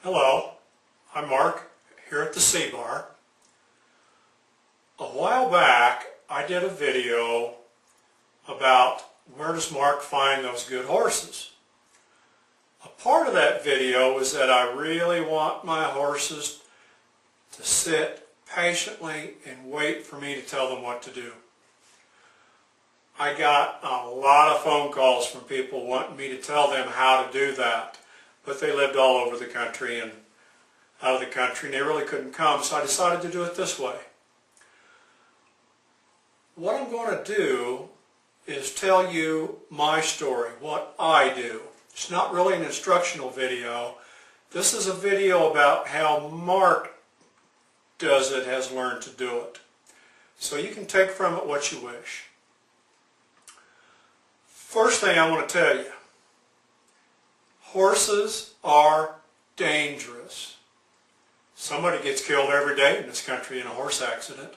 Hello, I'm Mark here at the C-Bar. A while back I did a video about where does Mark find those good horses. A part of that video was that I really want my horses to sit patiently and wait for me to tell them what to do. I got a lot of phone calls from people wanting me to tell them how to do that, but they lived all over the country and out of the country and they really couldn't come, so I decided to do it this way. What I'm going to do is tell you my story, what I do. It's not really an instructional video. This is a video about how Mark does it, has learned to do it. So you can take from it what you wish. First thing I want to tell you, horses are dangerous. Somebody gets killed every day in this country in a horse accident.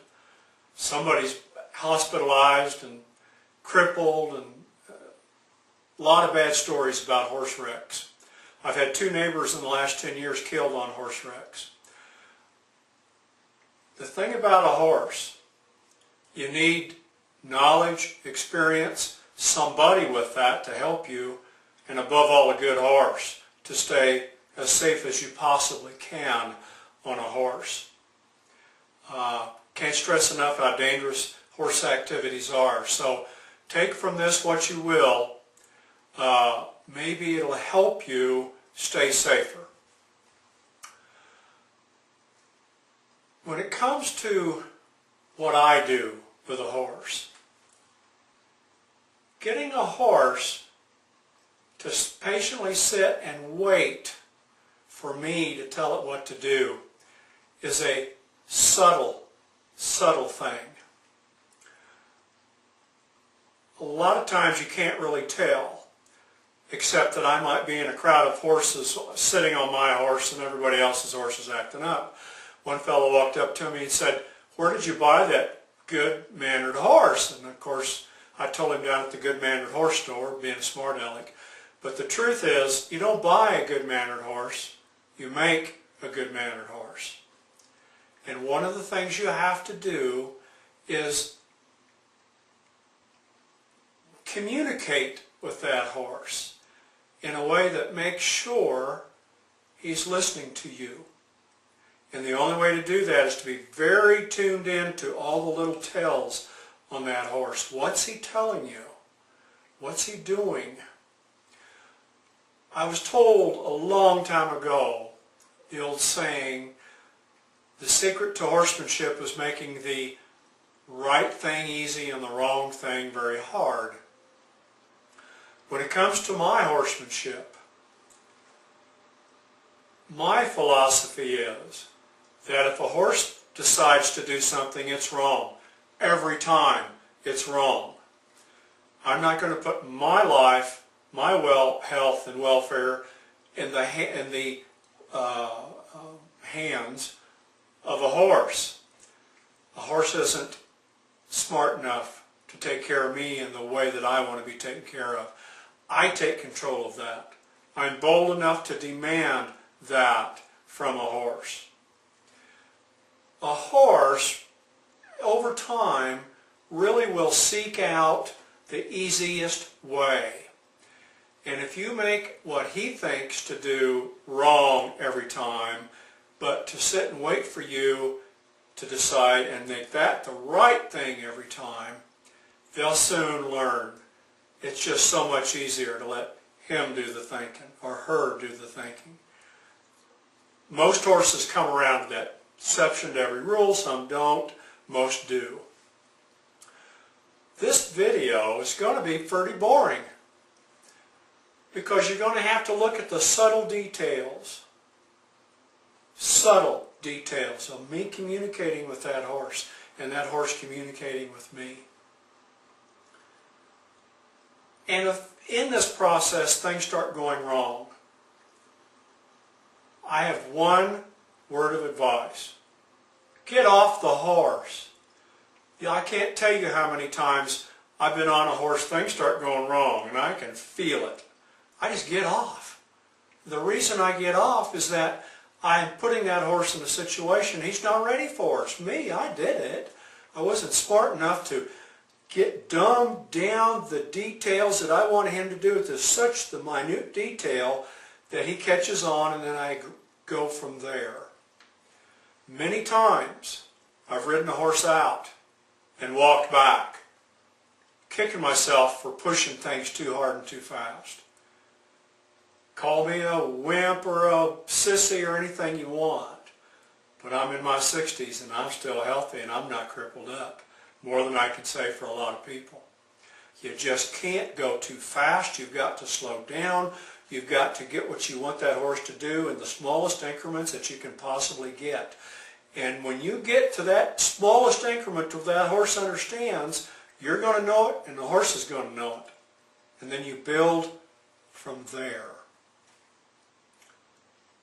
Somebody's hospitalized and crippled, and a lot of bad stories about horse wrecks. I've had 2 neighbors in the last 10 years killed on horse wrecks. The thing about a horse, you need knowledge, experience, somebody with that to help you, and above all a good horse to stay as safe as you possibly can on a horse. Can't stress enough how dangerous horse activities are. So take from this what you will. Maybe it'll help you stay safer. When it comes to what I do with a horse, getting a horse to patiently sit and wait for me to tell it what to do is a subtle thing. A lot of times you can't really tell, except that I might be in a crowd of horses sitting on my horse and everybody else's horse is acting up. One fellow walked up to me and said, "Where did you buy that good-mannered horse?" And of course I told him down at the good-mannered horse store, being a smart aleck. But the truth is, you don't buy a good-mannered horse, you make a good-mannered horse. And one of the things you have to do is communicate with that horse in a way that makes sure he's listening to you. And the only way to do that is to be very tuned in to all the little tells on that horse. What's he telling you? What's he doing? I was told a long time ago, the old saying, the secret to horsemanship is making the right thing easy and the wrong thing very hard. When it comes to my horsemanship, my philosophy is that if a horse decides to do something, it's wrong. Every time it's wrong. I'm not going to put my life, my health and welfare in the hands of a horse. A horse isn't smart enough to take care of me in the way that I want to be taken care of. I take control of that. I'm bold enough to demand that from a horse. A horse, over time, really will seek out the easiest way. And if you make what he thinks to do wrong every time, but to sit and wait for you to decide and make that the right thing every time, they'll soon learn. It's just so much easier to let him do the thinking or her do the thinking. Most horses come around to that. Exception to every rule, some don't, most do. This video is going to be pretty boring because you're going to have to look at the subtle details of me communicating with that horse and that horse communicating with me. And if in this process things start going wrong, I have one word of advice. Get off the horse. I can't tell you how many times I've been on a horse, things start going wrong, and I can feel it. I just get off. The reason I get off is that I'm putting that horse in a situation he's not ready for. It's me, I did it. I wasn't smart enough to dumb down the details that I wanted him to do to such the minute detail that he catches on, and then I go from there. Many times I've ridden a horse out and walked back, kicking myself for pushing things too hard and too fast. Call me a wimp or a sissy or anything you want, but I'm in my 60s and I'm still healthy and I'm not crippled up, more than I can say for a lot of people. You just can't go too fast. You've got to slow down. You've got to get what you want that horse to do in the smallest increments that you can possibly get. And when you get to that smallest increment that that horse understands, you're going to know it and the horse is going to know it. And then you build from there.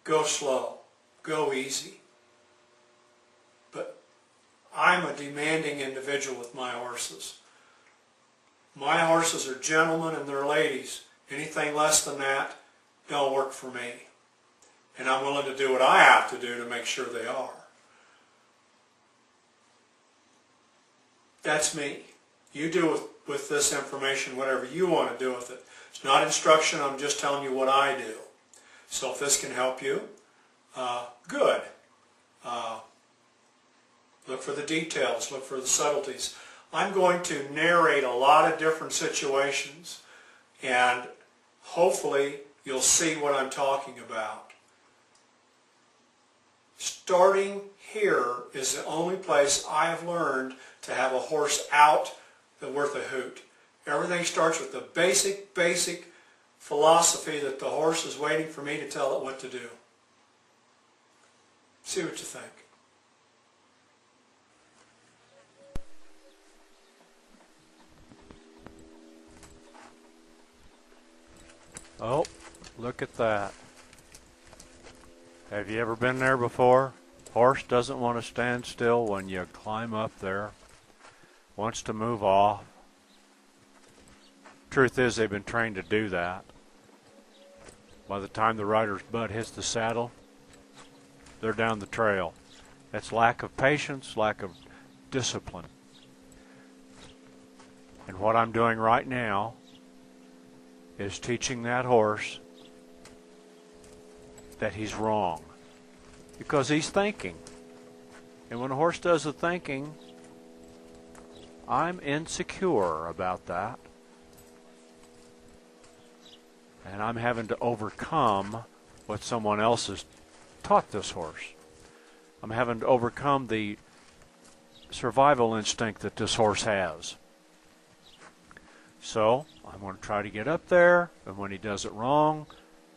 Go slow. Go easy. But I'm a demanding individual with my horses. My horses are gentlemen and they're ladies. Anything less than that don't work for me. And I'm willing to do what I have to do to make sure they are. That's me. You do with this information whatever you want to do with it. It's not instruction, I'm just telling you what I do. So if this can help you, good. Look for the details, look for the subtleties. I'm going to narrate a lot of different situations, and hopefully you'll see what I'm talking about. Starting here is the only place I have learned to have a horse out that's worth a hoot. Everything starts with the basic philosophy that the horse is waiting for me to tell it what to do. See what you think. Oh, look at that. Have you ever been there before? Horse doesn't want to stand still when you climb up there. Wants to move off. Truth is, they've been trained to do that. By the time the rider's butt hits the saddle, they're down the trail. That's lack of patience, lack of discipline. And what I'm doing right now is teaching that horse that he's wrong, because he's thinking. And when a horse does the thinking, I'm insecure about that. And I'm having to overcome what someone else has taught this horse. I'm having to overcome the survival instinct that this horse has. So I'm going to try to get up there, and when he does it wrong,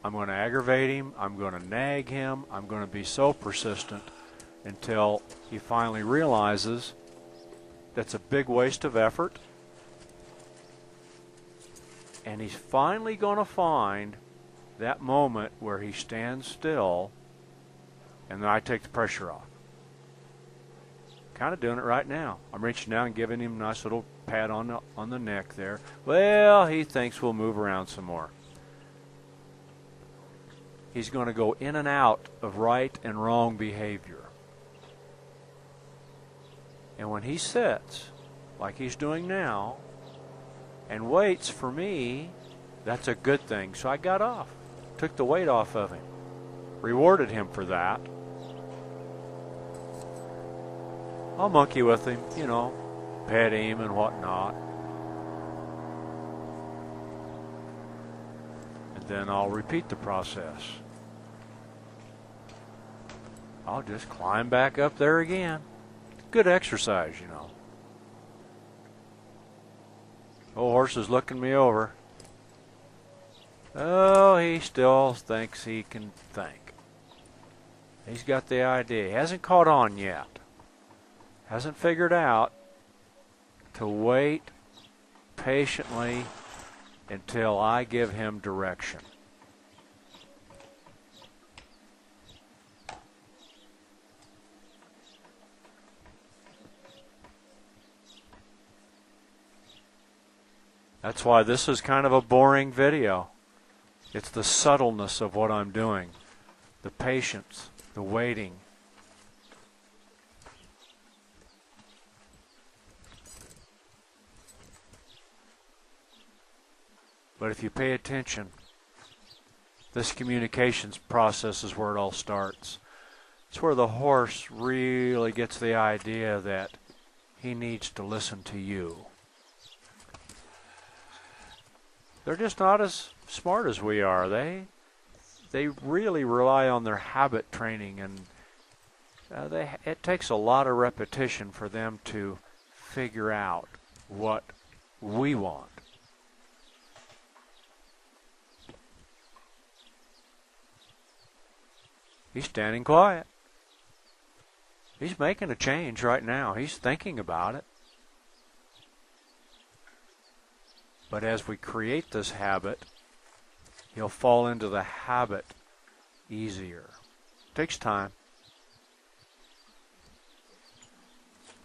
I'm going to aggravate him, I'm going to nag him, I'm going to be so persistent until he finally realizes that's a big waste of effort. And he's finally going to find that moment where he stands still, and then I take the pressure off. Kind of doing it right now. I'm reaching down and giving him a nice little pat on the neck there. Well, he thinks we'll move around some more. He's going to go in and out of right and wrong behavior. And when he sits, like he's doing now, and waits for me, that's a good thing. So I got off, took the weight off of him, rewarded him for that. I'll monkey with him, you know, pet him and whatnot. And then I'll repeat the process. I'll just climb back up there again. Good exercise, you know. Old horse is looking me over. Oh, he still thinks he can think. He's got the idea. He hasn't caught on yet. Hasn't figured out to wait patiently until I give him direction. That's why this is kind of a boring video. It's the subtleness of what I'm doing, the patience, the waiting. But if you pay attention, this communications process is where it all starts. It's where the horse really gets the idea that he needs to listen to you. They're just not as smart as we are. They really rely on their habit training, and it takes a lot of repetition for them to figure out what we want. He's standing quiet. He's making a change right now. He's thinking about it. But as we create this habit, he'll fall into the habit easier. It takes time.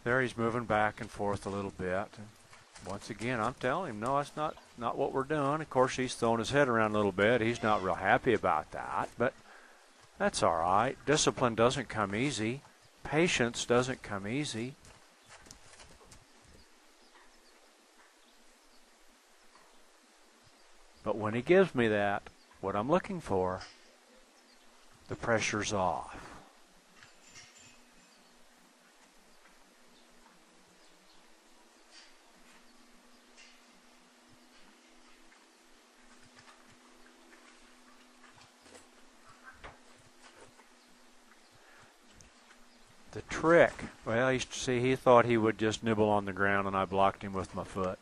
There he's moving back and forth a little bit. And once again, I'm telling him, no, that's not what we're doing. Of course, he's throwing his head around a little bit. He's not real happy about that, but that's all right. Discipline doesn't come easy. Patience doesn't come easy. But when he gives me that, what I'm looking for, the pressure's off. The trick, well, he thought he would just nibble on the ground, and I blocked him with my foot.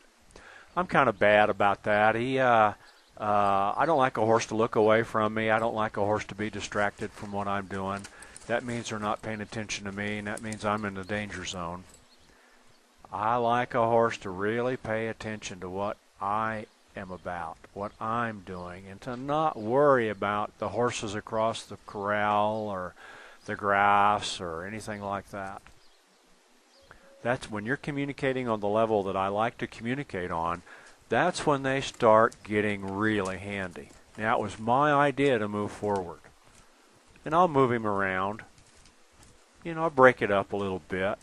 I'm kind of bad about that. I don't like a horse to look away from me. I don't like a horse to be distracted from what I'm doing. That means they're not paying attention to me, and that means I'm in the danger zone. I like a horse to really pay attention to what I am about, what I'm doing, and to not worry about the horses across the corral or the grass or anything like that. That's when you're communicating on the level that I like to communicate on, that's when they start getting really handy. Now, it was my idea to move forward. And I'll move him around. I'll break it up a little bit.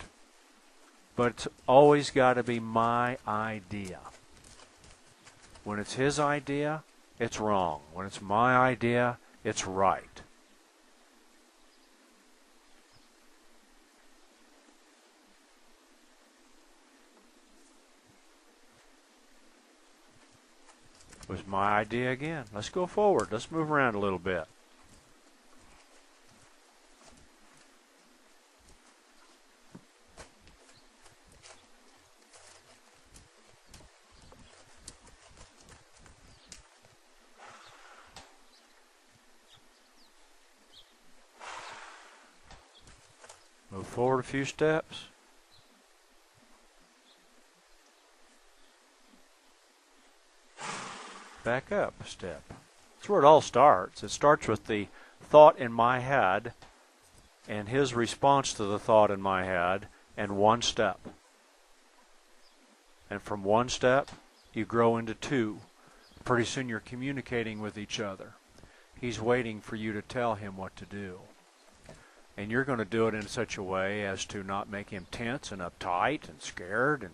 But it's always got to be my idea. When it's his idea, it's wrong. When it's my idea, it's right. It was my idea again. Let's go forward. Let's move around a little bit. Move forward a few steps. Back up a step. That's where it all starts. It starts with the thought in my head and his response to the thought in my head, and one step. And from one step, you grow into two. Pretty soon you're communicating with each other. He's waiting for you to tell him what to do. And you're going to do it in such a way as to not make him tense and uptight and scared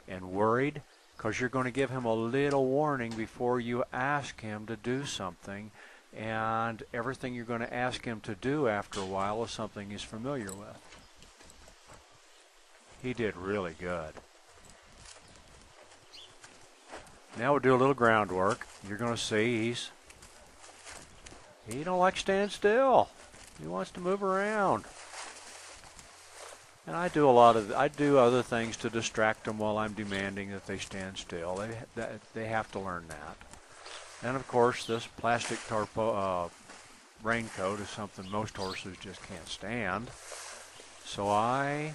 and worried, because you're going to give him a little warning before you ask him to do something, and everything you're going to ask him to do after a while is something he's familiar with. He did really good. Now we'll do a little groundwork. You're going to see he don't like staying still. He wants to move around. And I do other things to distract them while I'm demanding that they stand still. They have to learn that. And of course, this plastic raincoat is something most horses just can't stand. So I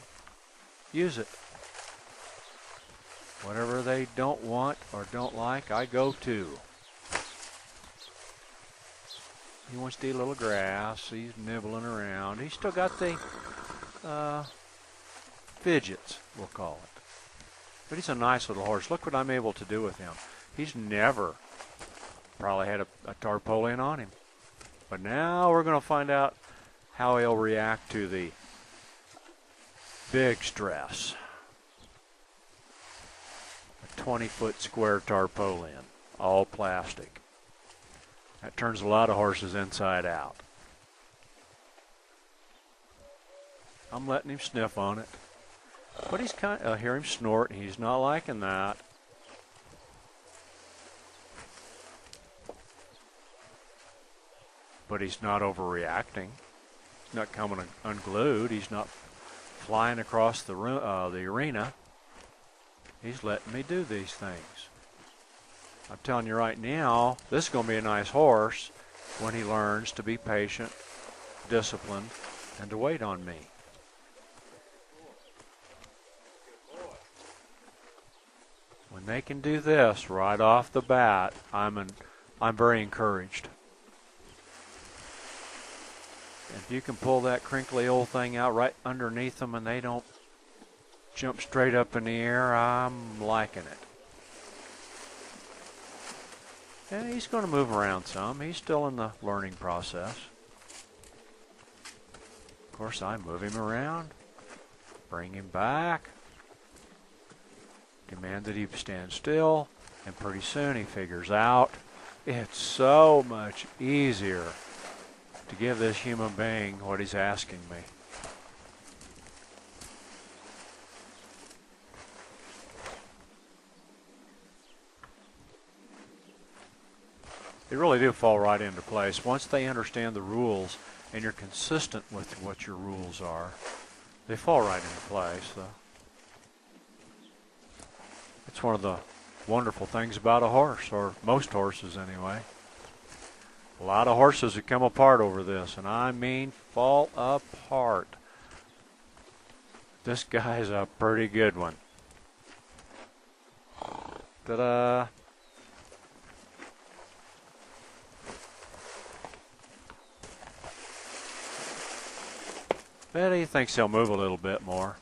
use it. Whatever they don't want or don't like, I go to. He wants to eat a little grass. He's nibbling around. He's still got the fidgets, we'll call it. But he's a nice little horse. Look what I'm able to do with him. He's never probably had a tarpaulin on him. But now we're going to find out how he'll react to the big stress. A 20-foot square tarpaulin, all plastic. That turns a lot of horses inside out. I'm letting him sniff on it. But he's I hear him snort. He's not liking that. But he's not overreacting. He's not coming unglued. He's not flying across the arena. He's letting me do these things. I'm telling you right now, this is going to be a nice horse when he learns to be patient, disciplined, and to wait on me. When they can do this right off the bat, I'm very encouraged. If you can pull that crinkly old thing out right underneath them and they don't jump straight up in the air, I'm liking it. And he's going to move around some. He's still in the learning process. Of course, I move him around, bring him back, demand that he stand still, and pretty soon he figures out it's so much easier to give this human being what he's asking me. They really do fall right into place. Once they understand the rules and you're consistent with what your rules are, they fall right into place. It's one of the wonderful things about a horse, or most horses anyway. A lot of horses have come apart over this, and I mean fall apart. This guy's a pretty good one. Ta-da! But he thinks he'll move a little bit more.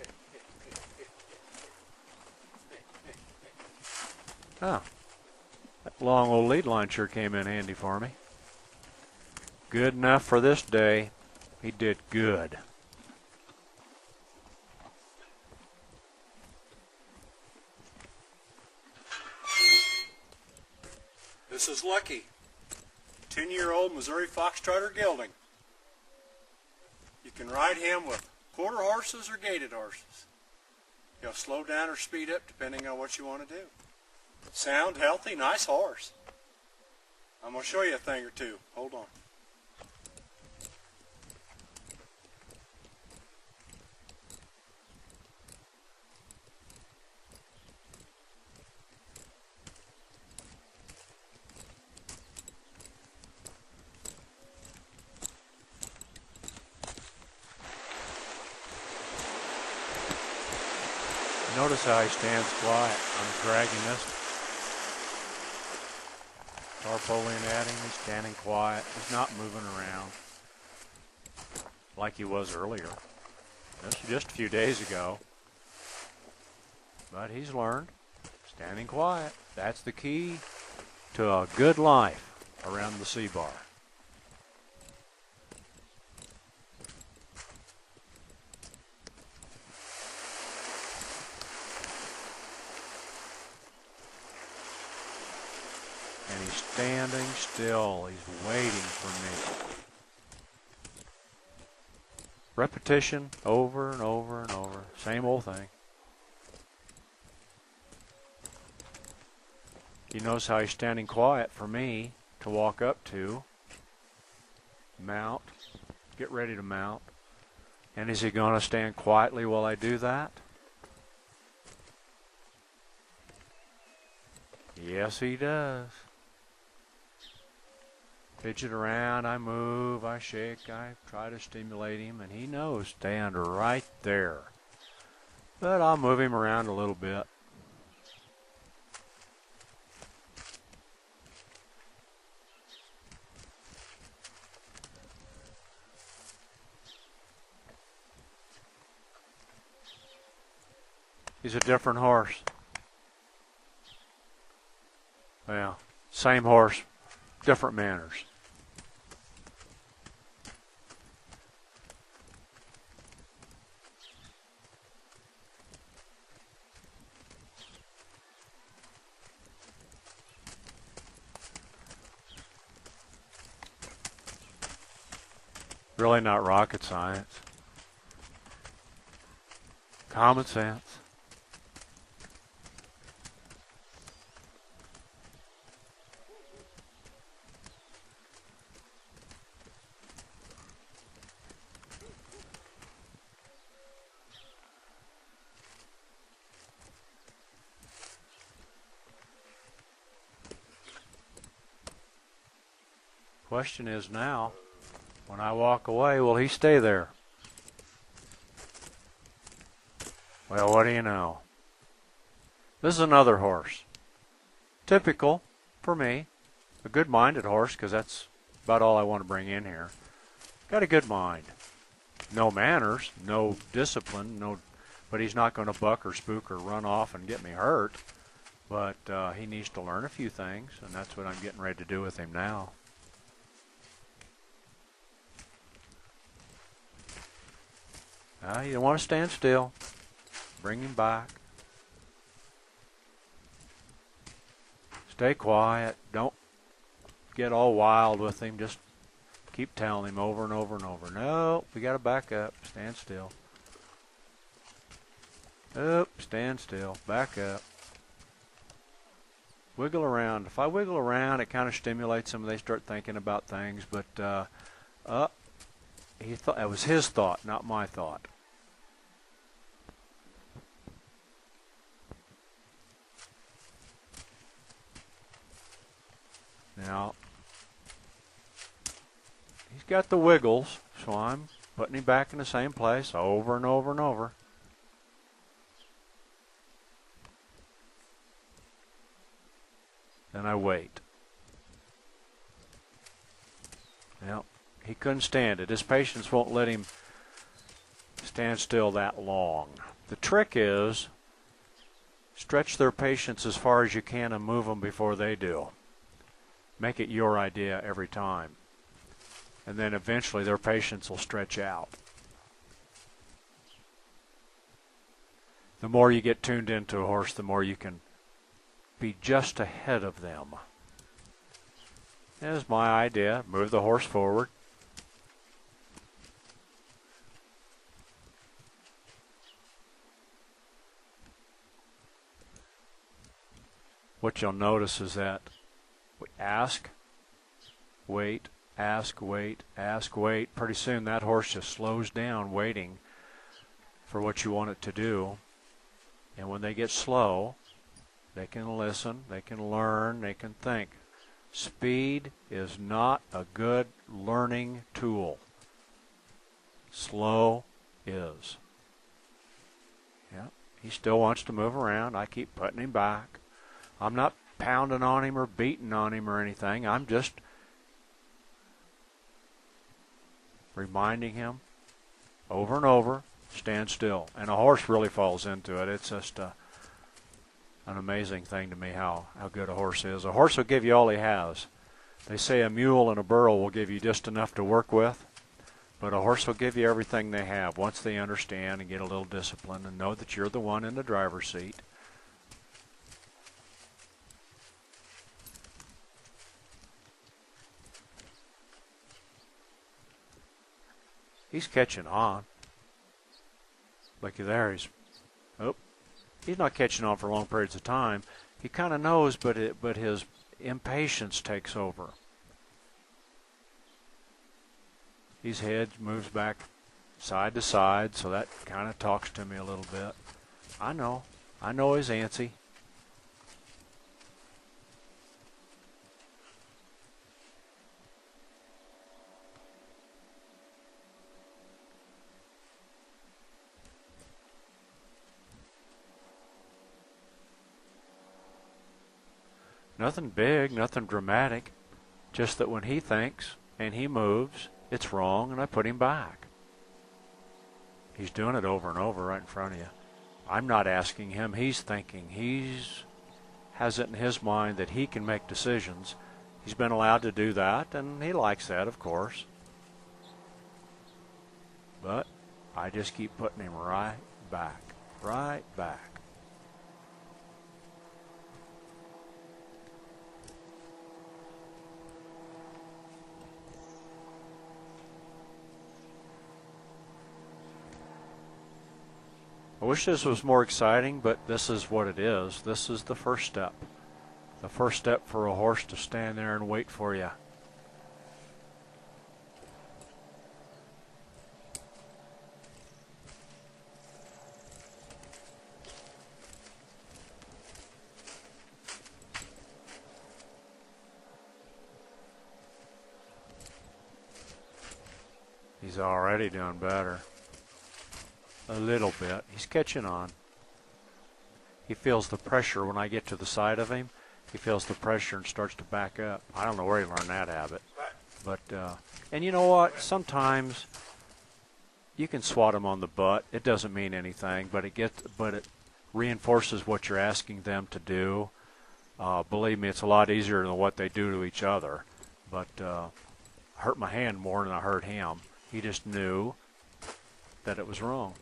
Oh, that long old lead line sure came in handy for me. Good enough for this day. He did good. This is Lucky, 10-year-old Missouri Foxtrotter gelding. You can ride him with quarter horses or gaited horses. He'll slow down or speed up depending on what you want to do. Sound, healthy, nice horse. I'm going to show you a thing or two. Hold on. Notice how he stands quiet. I'm dragging this tarpaulin at him. He's standing quiet. He's not moving around like he was earlier. This was just a few days ago. But he's learned. Standing quiet. That's the key to a good life around the C-bar. And he's standing still. He's waiting for me. Repetition over and over and over. Same old thing. He knows how he's standing quiet for me to walk up to, mount, get ready to mount. And is he going to stand quietly while I do that? Yes, he does. Fidget around, I move, I shake, I try to stimulate him, and he knows stand right there. But I'll move him around a little bit. He's a different horse. Well, same horse, different manners. really not rocket science. Common sense. Question is now, when I walk away, will he stay there? Well, what do you know? This is another horse. Typical for me. A good-minded horse, because that's about all I want to bring in here. Got a good mind. No manners, no discipline, but he's not going to buck or spook or run off and get me hurt. But he needs to learn a few things, and that's what I'm getting ready to do with him now. You don't want to stand still. Bring him back. Stay quiet. Don't get all wild with him. Just keep telling him over and over and over. No, we got to back up. Stand still. Up, stand still. Back up. Wiggle around. If I wiggle around, it kind of stimulates them. They start thinking about things. But he thought it was his thought, not my thought. Now, he's got the wiggles, so I'm putting him back in the same place over and over and over. Then I wait. Well, he couldn't stand it. His patience won't let him stand still that long. The trick is stretch their patience as far as you can and move them before they do. Make it your idea every time. And then eventually their patience will stretch out. The more you get tuned into a horse, the more you can be just ahead of them. There's my idea. Move the horse forward. What you'll notice is that we ask, wait, ask, wait, ask, wait. Pretty soon that horse just slows down waiting for what you want it to do. And when they get slow, they can listen, they can learn, they can think. Speed is not a good learning tool. Slow is. Yeah, he still wants to move around. I keep putting him back. I'm not pounding on him or beating on him or anything. I'm just reminding him over and over, stand still. And a horse really falls into it. It's just an amazing thing to me how good a horse is. A horse will give you all he has. They say a mule and a burro will give you just enough to work with, but a horse will give you everything they have once they understand and get a little discipline and know that you're the one in the driver's seat. He's catching on. Looky there, he's not catching on for long periods of time. He kind of knows, but his impatience takes over. His head moves back side to side, so that kind of talks to me a little bit. I know he's antsy. Nothing big, nothing dramatic, just that when he thinks and he moves, it's wrong, and I put him back. He's doing it over and over right in front of you. I'm not asking him. He's thinking. Has it in his mind that he can make decisions. He's been allowed to do that, and he likes that, of course. But I just keep putting him right back, right back. wish this was more exciting, but this is what it is. This is the first step. The first step for a horse to stand there and wait for you. He's already doing better. A little bit. He's catching on. He feels the pressure when I get to the side of him. He feels the pressure and starts to back up. I don't know where he learned that habit. But, and you know what? Sometimes you can swat him on the butt. It doesn't mean anything, but it reinforces what you're asking them to do. Believe me, it's a lot easier than what they do to each other. But hurt my hand more than I hurt him. He just knew that it was wrong.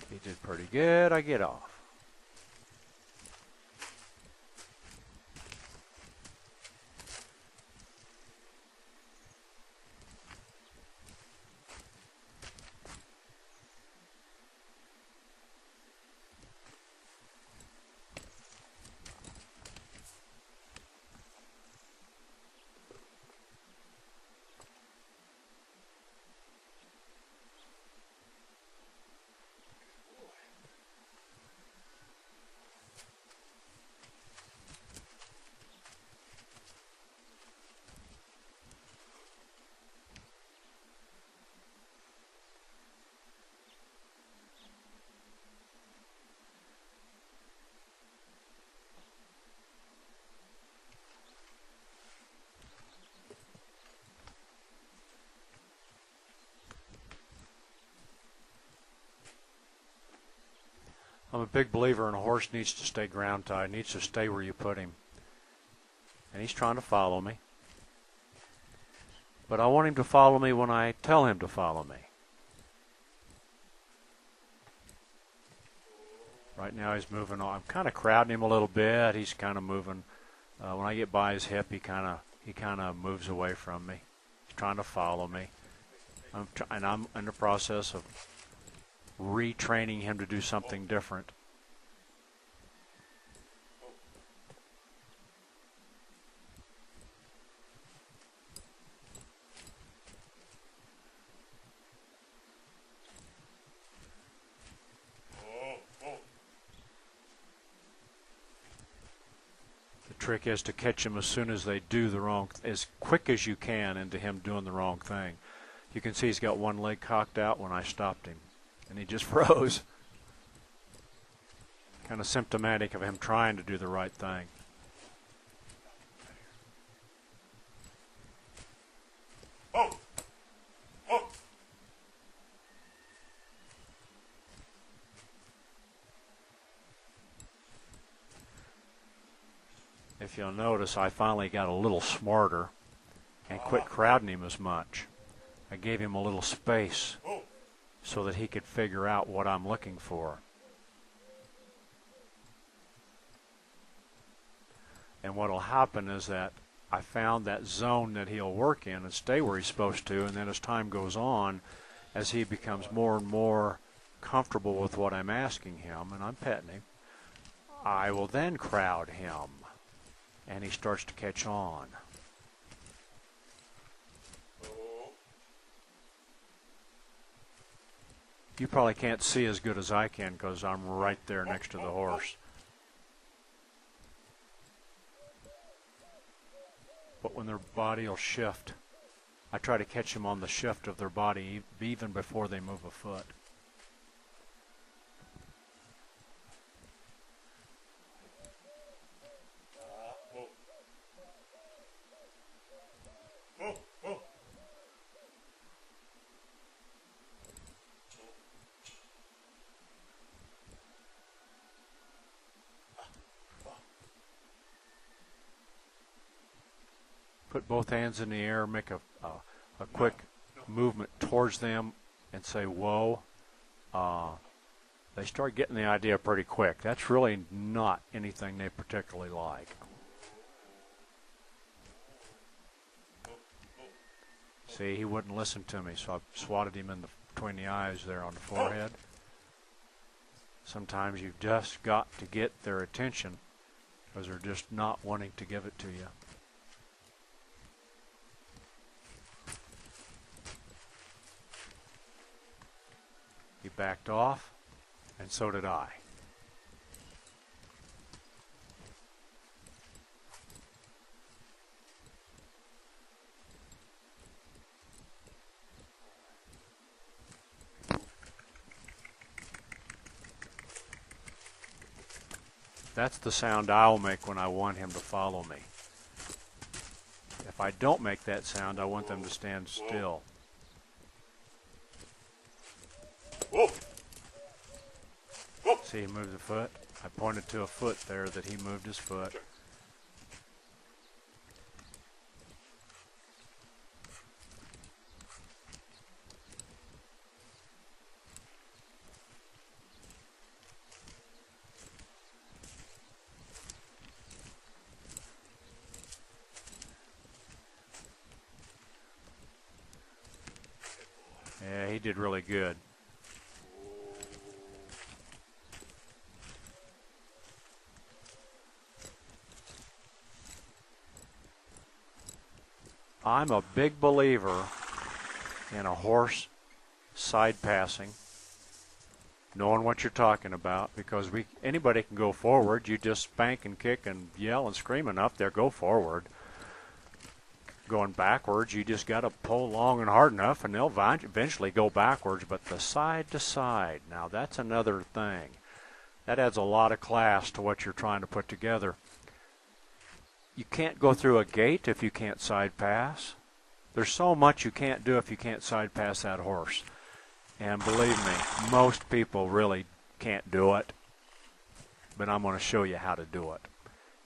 He did pretty good. I get off. I'm a big believer in a horse needs to stay ground tied, needs to stay where you put him. And he's trying to follow me. But I want him to follow me when I tell him to follow me. Right now he's moving on. I'm kind of crowding him a little bit. He's kind of moving. When I get by his hip, he kind of moves away from me. He's trying to follow me. And I'm in the process of retraining him to do something different. The trick is to catch him as soon as they do as quick as you can into him doing the wrong thing. You can see he's got one leg cocked out when I stopped him. And he just froze. Kind of symptomatic of him trying to do the right thing. Oh. Oh. If you'll notice, I finally got a little smarter and quit crowding him as much. I gave him a little space so that he could figure out what I'm looking for. And what will happen is that I found that zone that he'll work in and stay where he's supposed to, and then as time goes on, as he becomes more and more comfortable with what I'm asking him, and I'm petting him, I will then crowd him, and he starts to catch on. You probably can't see as good as I can because I'm right there next to the horse. But when their body will shift, I try to catch them on the shift of their body even before they move a foot. Put both hands in the air, make a quick movement towards them and say, whoa. they start getting the idea pretty quick. That's really not anything they particularly like. See, he wouldn't listen to me, so I swatted him between the eyes there on the forehead. Sometimes you've just got to get their attention because they're just not wanting to give it to you. He backed off, and so did I. That's the sound I'll make when I want him to follow me. If I don't make that sound, I want them to stand still. Whoa. Whoa. See, he moved the foot. I pointed to a foot there that he moved his foot. Yeah, he did really good. I'm a big believer in a horse side passing, knowing what you're talking about, because anybody can go forward. You just spank and kick and yell and scream enough, they'll go forward. Going backwards, you just got to pull long and hard enough, and they'll eventually go backwards. But the side to side, now that's another thing. That adds a lot of class to what you're trying to put together. You can't go through a gate if you can't side pass. There's so much you can't do if you can't side pass that horse. And believe me, most people really can't do it. But I'm going to show you how to do it.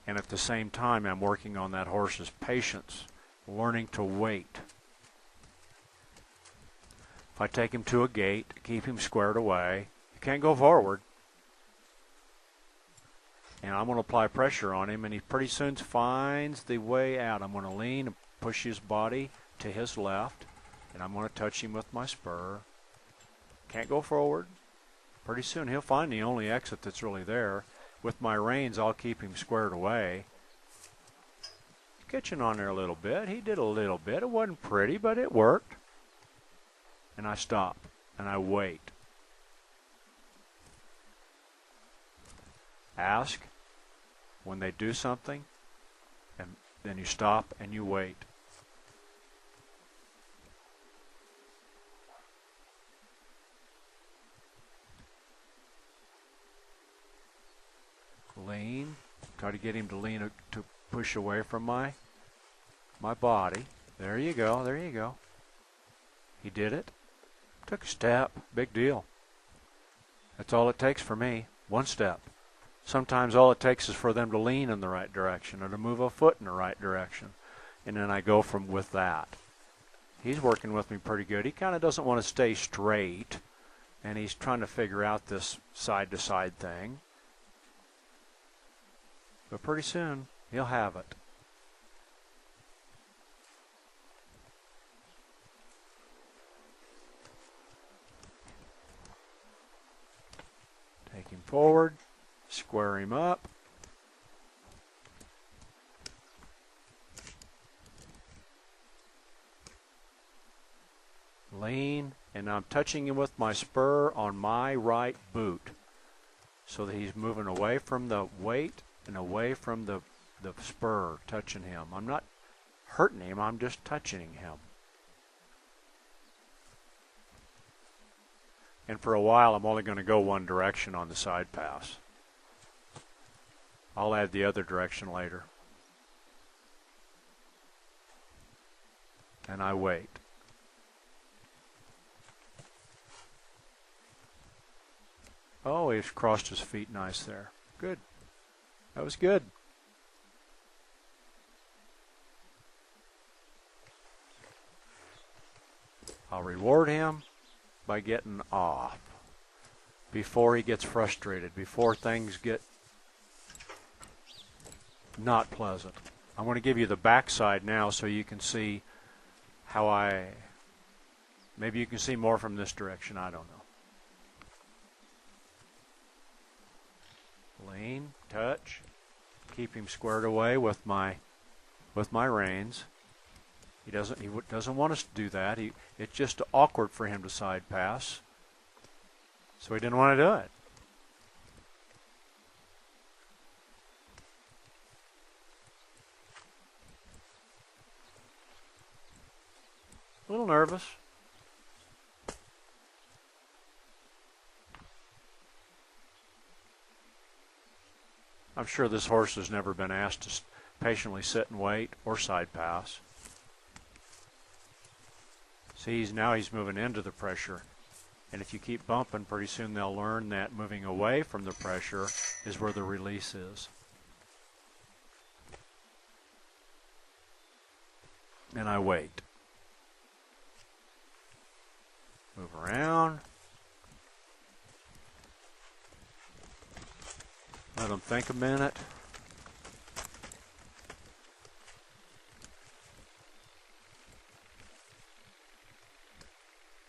And at the same time, I'm working on that horse's patience, learning to wait. If I take him to a gate, keep him squared away, he can't go forward. And I'm going to apply pressure on him, and he pretty soon finds the way out. I'm going to lean and push his body to his left, and I'm going to touch him with my spur. Can't go forward. Pretty soon he'll find the only exit that's really there. With my reins, I'll keep him squared away. Catching on there a little bit. He did a little bit. It wasn't pretty, but it worked. And I stop, and I wait. Ask when they do something, and then you stop and you wait. Lean. Try to get him to lean, to push away from my body. There you go. There you go. He did it. Took a step. Big deal. That's all it takes for me. One step. Sometimes all it takes is for them to lean in the right direction or to move a foot in the right direction. And then I go with that. He's working with me pretty good. He kind of doesn't want to stay straight, and he's trying to figure out this side-to-side thing. But pretty soon, he'll have it. Take him forward. Square him up. Lean, and I'm touching him with my spur on my right boot so that he's moving away from the weight and away from the spur, touching him. I'm not hurting him, I'm just touching him. And for a while, I'm only going to go one direction on the side pass. I'll add the other direction later. And I wait. Oh, he's crossed his feet nice there. Good. That was good. I'll reward him by getting off. before he gets frustrated, before things get not pleasant. I'm going to give you the backside now so you can see how maybe you can see more from this direction, I don't know. Lean, touch, keep him squared away with my reins. He doesn't want us to do that. It's just awkward for him to side pass, so he didn't want to do it. A little nervous. I'm sure this horse has never been asked to patiently sit and wait or side pass. See, now he's moving into the pressure. And if you keep bumping, pretty soon they'll learn that moving away from the pressure is where the release is. And I wait. Move around. Let them think a minute.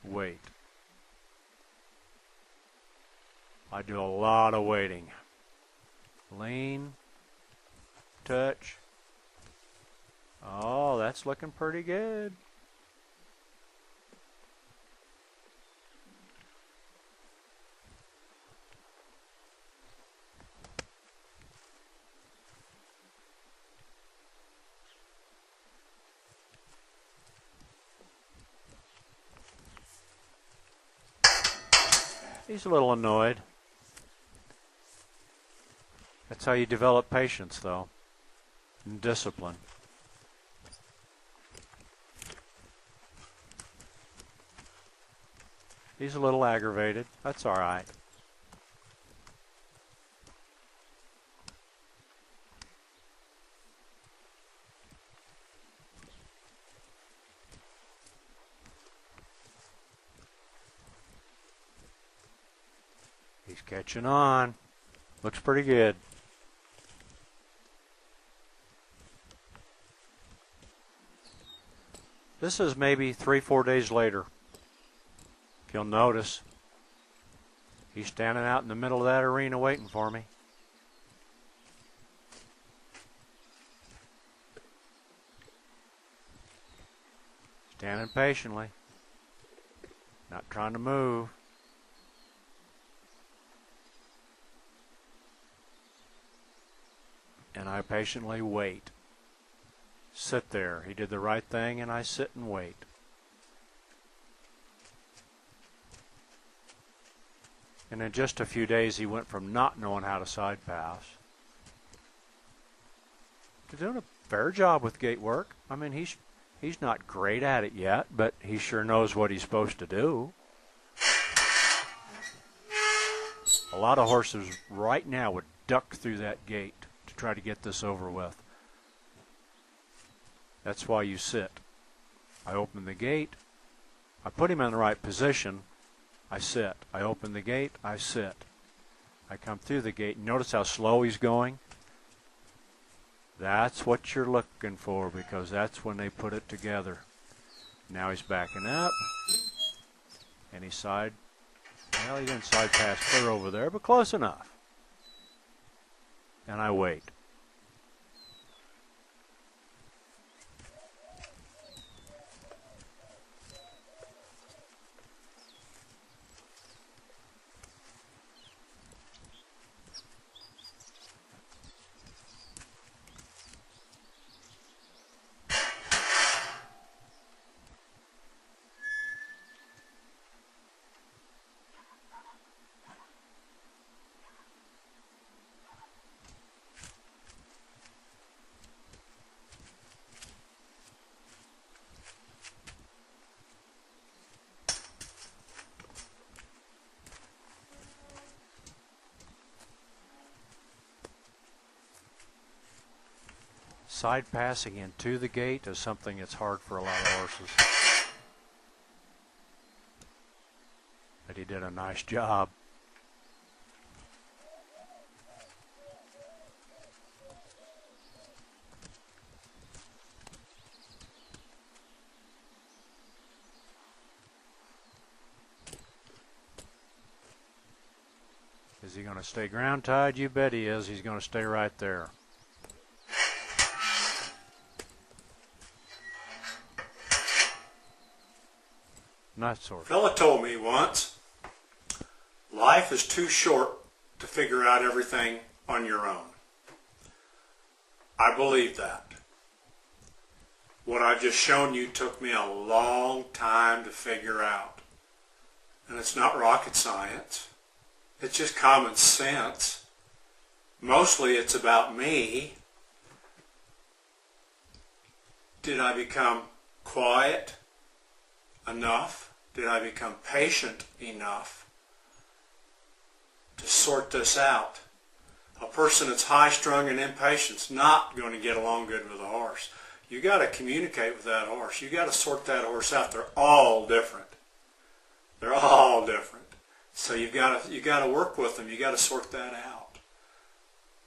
Wait. I do a lot of waiting. Lean. Touch. Oh, that's looking pretty good. He's a little annoyed. That's how you develop patience, though, and discipline. He's a little aggravated. That's all right. He's catching on. Looks pretty good. This is maybe 3-4 days later. If you'll notice, he's standing out in the middle of that arena waiting for me. Standing patiently, not trying to move. And I patiently wait. Sit there. He did the right thing, and I sit and wait. And in just a few days, he went from not knowing how to side pass to doing a fair job with gate work. I mean, he's not great at it yet, but he sure knows what he's supposed to do. A lot of horses right now would duck through that gate to try to get this over with. That's why you sit. I open the gate. I put him in the right position. I sit. I open the gate. I sit. I come through the gate. Notice how slow he's going? That's what you're looking for, because that's when they put it together. Now he's backing up. And he well, he didn't side pass clear over there, but close enough. And I wait. Side passing into the gate is something that's hard for a lot of horses. But he did a nice job. Is he going to stay ground tied? You bet he is. He's going to stay right there. Nice sort. A fella told me once, life is too short to figure out everything on your own. I believe that. What I've just shown you took me a long time to figure out. And it's not rocket science. It's just common sense. Mostly it's about me. Did I become quiet enough? Did I become patient enough to sort this out? A person that's high-strung and impatient is not going to get along good with a horse. You got to communicate with that horse. You got to sort that horse out. They're all different. They're all different. So you got to work with them. You got to sort that out.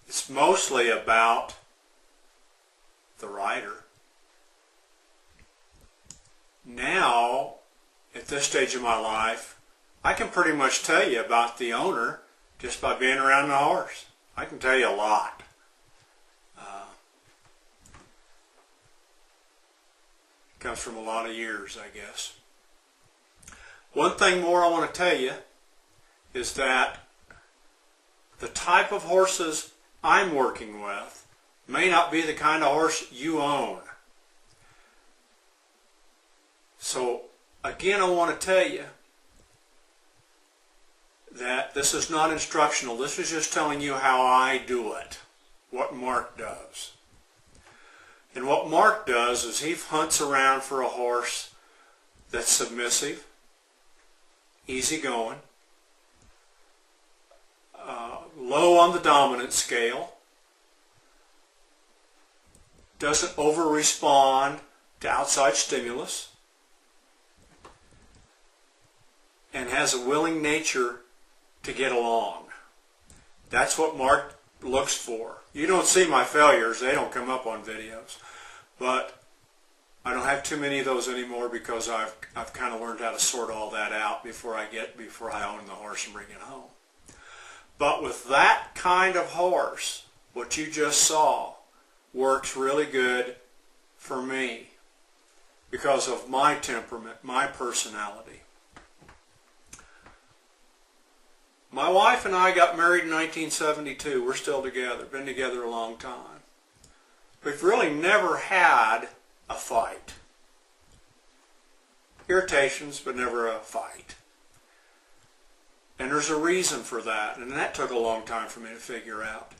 It's mostly about the rider. Now, at this stage of my life, I can pretty much tell you about the owner just by being around the horse. I can tell you a lot. Comes from a lot of years, I guess. One thing more I want to tell you is that the type of horses I'm working with may not be the kind of horse you own. So, again, I want to tell you that this is not instructional. This is just telling you how I do it, what Mark does. And what Mark does is he hunts around for a horse that's submissive, easygoing, low on the dominant scale, doesn't over-respond to outside stimulus, and has a willing nature to get along. That's what Mark looks for. You don't see my failures. They don't come up on videos. But I don't have too many of those anymore because I've kind of learned how to sort all that out before I own the horse and bring it home. But with that kind of horse, what you just saw works really good for me because of my temperament, my personality. My wife and I got married in 1972. We're still together, been together a long time. We've really never had a fight. Irritations, but never a fight. And there's a reason for that, and that took a long time for me to figure out,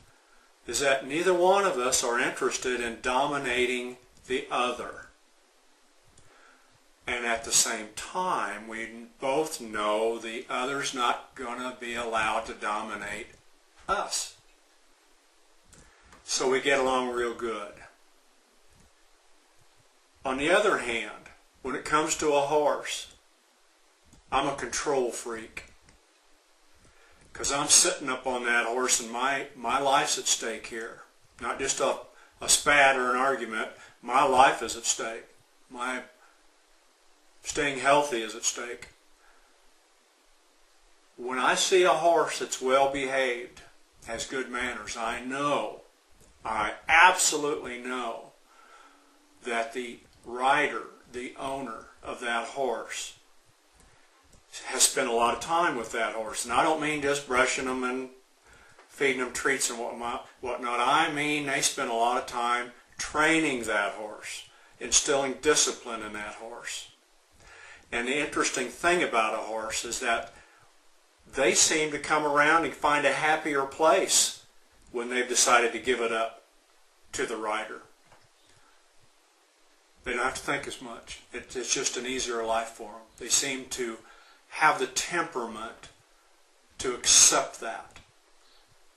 is that neither one of us are interested in dominating the other. And at the same time, we both know the other's not going to be allowed to dominate us. So we get along real good. On the other hand, when it comes to a horse, I'm a control freak. Because I'm sitting up on that horse and my life's at stake here. Not just a spat or an argument. My life is at stake. My staying healthy is at stake. When I see a horse that's well behaved, has good manners, I absolutely know that the rider, the owner of that horse, has spent a lot of time with that horse. And I don't mean just brushing them and feeding them treats and whatnot. I mean they spend a lot of time training that horse, instilling discipline in that horse. And the interesting thing about a horse is that they seem to come around and find a happier place when they've decided to give it up to the rider. They don't have to think as much. It's just an easier life for them. They seem to have the temperament to accept that.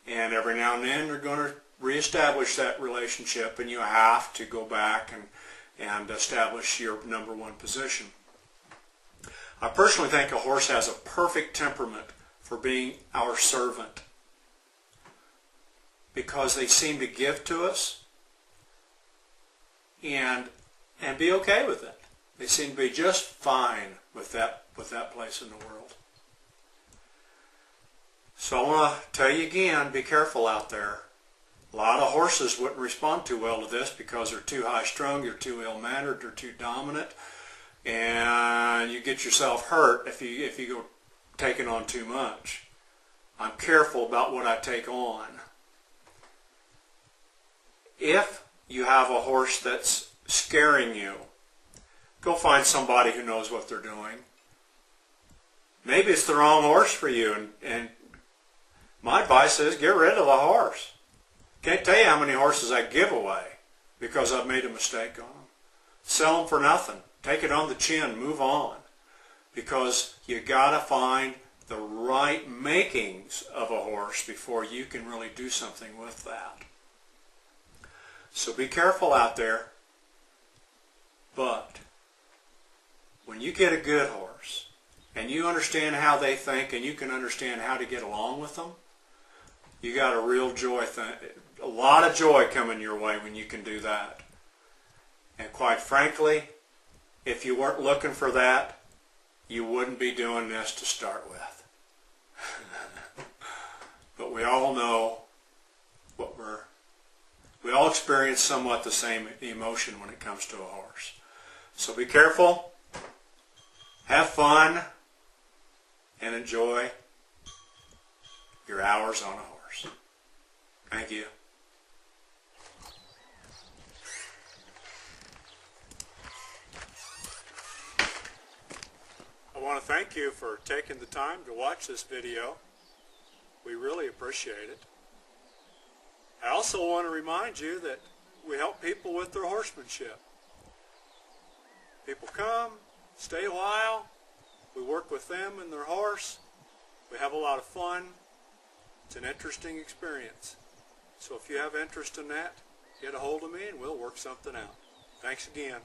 And every now and then they're going to reestablish that relationship, and you have to go back and establish your number one position. I personally think a horse has a perfect temperament for being our servant because they seem to give to us and be okay with it. They seem to be just fine with that place in the world. So I want to tell you again, be careful out there. A lot of horses wouldn't respond too well to this because they're too high-strung, you're too ill-mannered, they're too dominant, and you get yourself hurt if you go taking on too much. I'm careful about what I take on. If you have a horse that's scaring you, go find somebody who knows what they're doing. Maybe it's the wrong horse for you, and my advice is get rid of the horse. Can't tell you how many horses I give away because I've made a mistake on them. Sell them for nothing. Take it on the chin. Move on. Because you got to find the right makings of a horse before you can really do something with that. So be careful out there. But when you get a good horse and you understand how they think and you can understand how to get along with them, you got a real joy a lot of joy coming your way when you can do that. And quite frankly, if you weren't looking for that, you wouldn't be doing this to start with. But we all know we all experience somewhat the same emotion when it comes to a horse. So be careful, have fun, and enjoy your hours on a horse. Thank you. I want to thank you for taking the time to watch this video. We really appreciate it. I also want to remind you that we help people with their horsemanship. People come, stay a while, we work with them and their horse, we have a lot of fun. It's an interesting experience. So if you have interest in that, get a hold of me and we'll work something out. Thanks again.